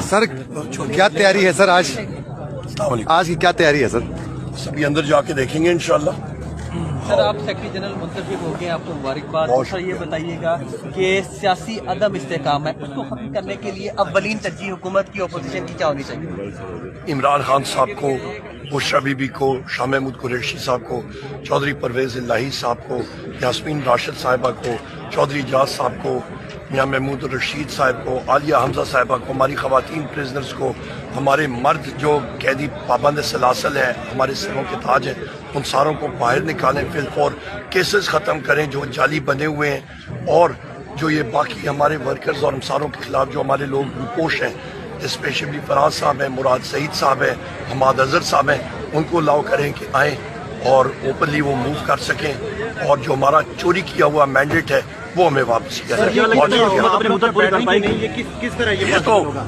سر کیا تیاری ہے سر آج السلام علیکم. آج کی کیا تیاری ہے سر؟ سبھی اندر جا کے دیکھیں گے انشاءاللہ. سر آپ سیکرٹری جنرل منتخب ہو گئے, آپ کو مبارکباد. بہت سر یہ بتائیے گا کہ سیاسی عدم استحکام ہے, اس کو ختم کرنے کے لیے اولین ترجیح حکومت کی اپوزیشن کی کیا ہونی چاہیے؟ عمران خان صاحب کو, بشرا بی بی کو, شاہ محمود قریشی صاحب کو, چودھری پرویز الہی صاحب کو, یاسمین راشد صاحبہ کو, چودھری اجاز صاحب کو, میاں محمود الرشید صاحب کو, عالیہ حمزہ صاحبہ کو, ہماری خواتین پریزنرز کو, ہمارے مرد جو قیدی پابند سلاسل ہیں, ہمارے سروں کے تاج ہیں, ان ساروں کو باہر نکالیں, فی الفور کیسز ختم کریں جو جعلی بنے ہوئے ہیں, اور جو یہ باقی ہمارے ورکرز اور ہمساروں کے خلاف جو ہمارے لوگ روپوش ہیں, اسپیشلی فراز صاحب ہیں, مراد سعید صاحب ہیں, حماد اظہر صاحب ہیں, ان کو الاؤ کریں کہ آئیں اور اوپنلی وہ موو کر سکیں, اور جو ہمارا چوری کیا ہوا مینڈیٹ ہے وہ ہمیں واپس کیا جائے. بہت شکریہ. پوری کر پائیں گے یہ کس طرح یہ تو